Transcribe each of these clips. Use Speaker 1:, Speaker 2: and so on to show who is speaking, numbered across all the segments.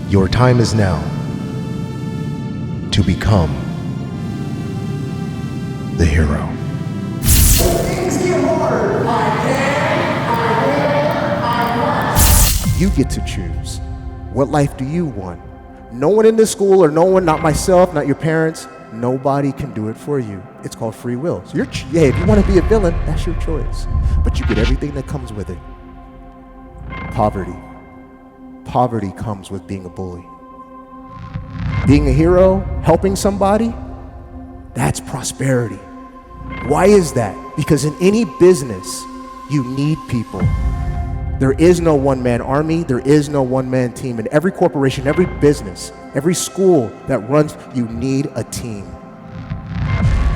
Speaker 1: Your time is now to become the hero.
Speaker 2: Things get hard. I must.
Speaker 3: You get to choose. What life do you want? No one in this school, or no one, not myself, not your parents, nobody can do it for you. It's called free will. So if you want to be a villain, that's your choice. But you get everything that comes with it. Poverty. Poverty comes with being a bully. Being a hero, helping somebody, that's prosperity. Why is that? Because in any business, you need people. There is no one-man army, there is no one-man team. In every corporation, every business, every school that runs, you need a team.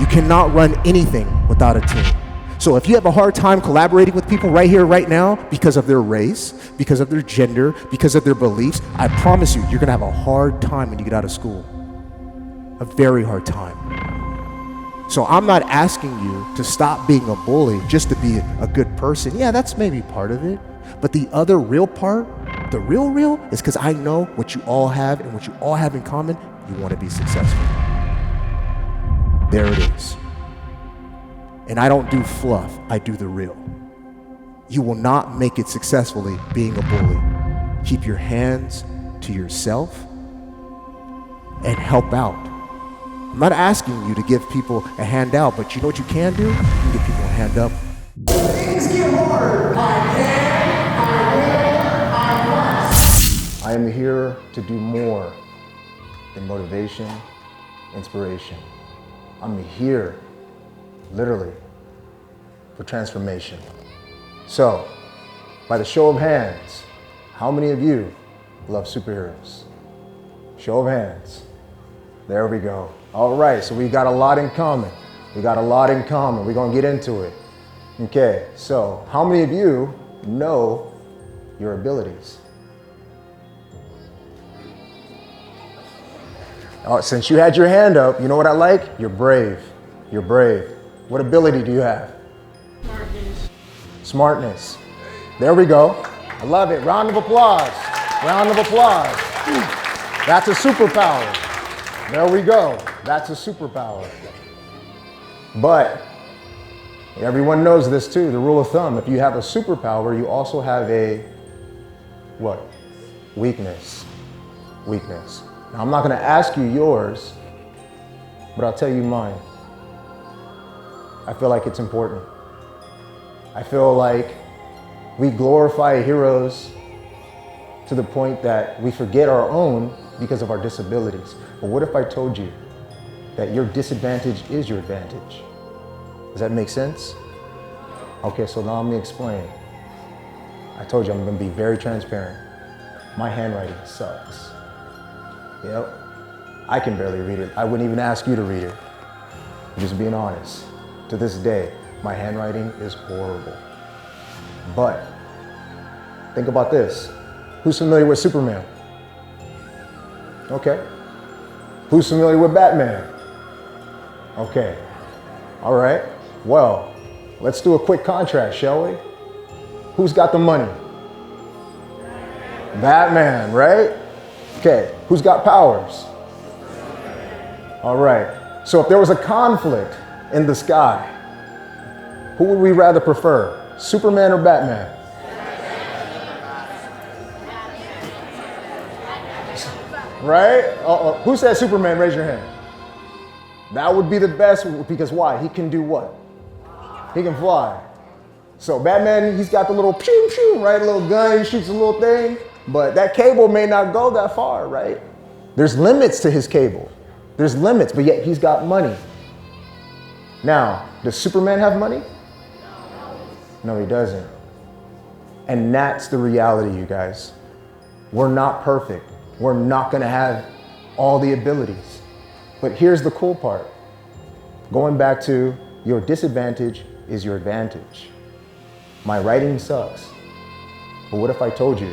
Speaker 3: You cannot run anything without a team. So if you have a hard time collaborating with people right here, right now, because of their race, because of their gender, because of their beliefs, I promise you, you're gonna have a hard time when you get out of school. A very hard time. So I'm not asking you to stop being a bully just to be a good person. Yeah, that's maybe part of it. But the other real part, the real, is because I know what you all have, and what you all have in common, you want to be successful. There it is. And I don't do fluff, I do the real. You will not make it successfully being a bully. Keep your hands to yourself and help out. I'm not asking you to give people a handout, but you know what you can do? You can give people a hand up.
Speaker 2: Things get hard.
Speaker 1: I am here to do more than motivation, inspiration. I'm here, literally, for transformation. So, by the show of hands, how many of you love superheroes? Show of hands. There we go. All right, so we got a lot in common. We're gonna get into it. Okay, so how many of you know your abilities? Oh, since you had your hand up, you know what I like? You're brave. You're brave. What ability do you have? Smartness. There we go. I love it. Round of applause. Round of applause. That's a superpower. There we go. That's a superpower. But everyone knows this too, the rule of thumb. If you have a superpower, you also have a, what? Weakness. Weakness. Now, I'm not going to ask you yours, but I'll tell you mine. I feel like it's important. I feel like we glorify heroes to the point that we forget our own because of our disabilities. But what if I told you that your disadvantage is your advantage? Does that make sense? Okay, so now let me explain. I told you I'm going to be very transparent. My handwriting sucks. Yep, I can barely read it. I wouldn't even ask you to read it. I'm just being honest. To this day, my handwriting is horrible. But think about this. Who's familiar with Superman? Okay. Who's familiar with Batman? Okay. All right. Well, let's do a quick contrast, shall we? Who's got the money? Batman, right? Okay, who's got powers? All right, so if there was a conflict in the sky, who would we rather prefer, Superman or Batman? Right? Who said Superman? Raise your hand. That would be the best, because why? He can do what? He can fly. So Batman, he's got the little pew pew, right? A little gun, he shoots a little thing. But that cable may not go that far, right? There's limits to his cable. There's limits, but yet he's got money. Now, does Superman have money? No, he doesn't. And that's the reality, you guys. We're not perfect. We're not gonna have all the abilities. But here's the cool part. Going back to your disadvantage is your advantage. My writing sucks. But what if I told you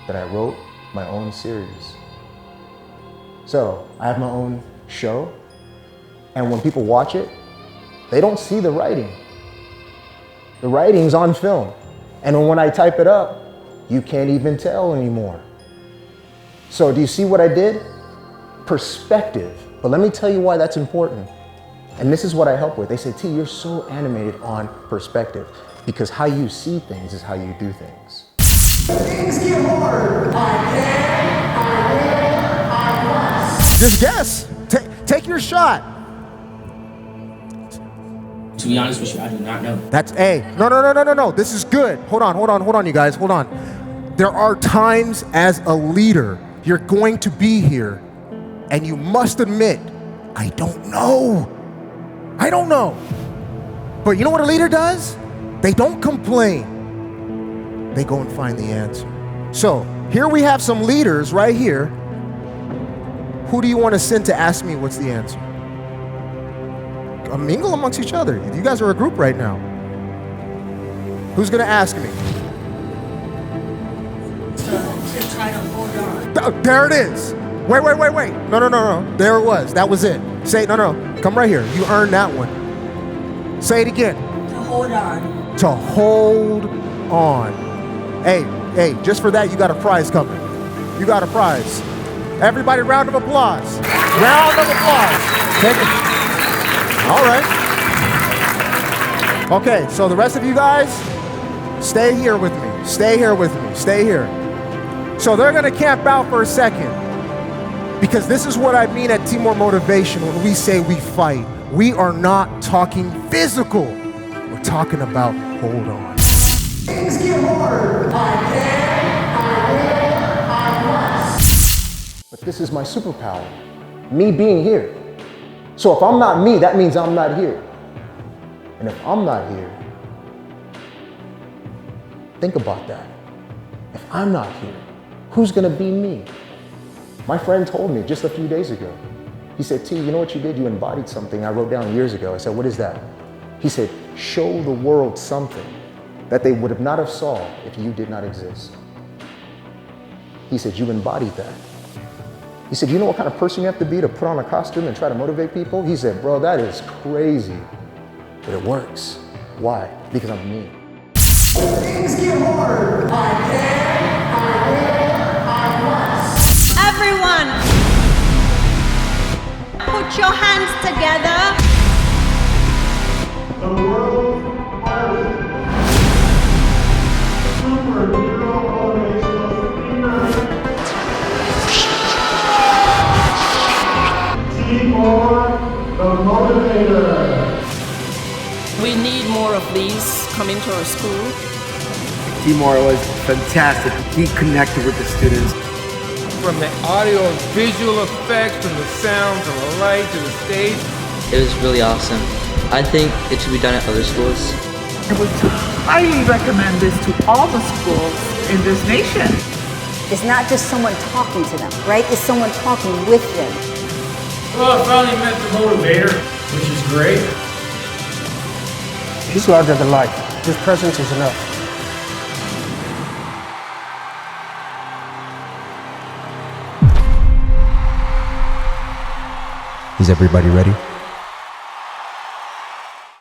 Speaker 1: that I wrote my own series? So I have my own show, and when people watch it, they don't see the writing. The writing's on film. And when I type it up, you can't even tell anymore. So do you see what I did? Perspective. But let me tell you why that's important. And this is what I help with. They say, T, you're so animated on perspective, because how you see things is how you do things.
Speaker 2: Things get hard. I
Speaker 3: Just guess. Take your shot.
Speaker 4: To be honest with you, I do not know.
Speaker 3: That's A. No. This is good. Hold on, you guys. Hold on. There are times as a leader, you're going to be here, and you must admit, I don't know. But you know what a leader does? They don't complain. They go and find the answer. So here we have some leaders right here. Who do you want to send to ask me what's the answer? Mingle amongst each other. You guys are a group right now. Who's going to ask me?
Speaker 5: To try to hold on.
Speaker 3: Oh, there it is. Wait. No. There it was. That was it. Say, no. Come right here. You earned that one. Say it again.
Speaker 5: To hold on.
Speaker 3: To hold on. Hey, just for that, you got a prize coming. You got a prize. Everybody, round of applause. Round of applause. Take it. All right. Okay, so the rest of you guys, stay here with me. Stay here. So they're going to camp out for a second, because this is what I mean at TMoore Motivation when we say we fight. We are not talking physical. We're talking about hold on.
Speaker 2: Things get hard.
Speaker 1: But this is my superpower, me being here. So if I'm not me, that means I'm not here. And if I'm not here, think about that. If I'm not here, who's gonna be me? My friend told me just a few days ago. He said, T, you know what you did? You embodied something I wrote down years ago. I said, what is that? He said, show the world something that they would have not have saw if you did not exist. He said, you embodied that. He said, you know what kind of person you have to be to put on a costume and try to motivate people? He said, bro, that is crazy, but it works. Why? Because I'm me.
Speaker 2: Things get hard.
Speaker 6: Everyone, put your hands together.
Speaker 2: The world harvest. Superhero motivational TMoore The Motivator.
Speaker 7: We need more of these coming to our school.
Speaker 8: TMoore was fantastic. He connected with the students.
Speaker 9: From the audio and visual effects, from the sound, from the light to the stage.
Speaker 10: It was really awesome. I think it should be done at other schools.
Speaker 11: I would highly recommend this to all the schools in this nation.
Speaker 12: It's not just someone talking to them, right? It's someone talking with them.
Speaker 9: Well, I finally met the motivator, which is great.
Speaker 13: He's larger than life. His presence is enough.
Speaker 3: Is everybody ready?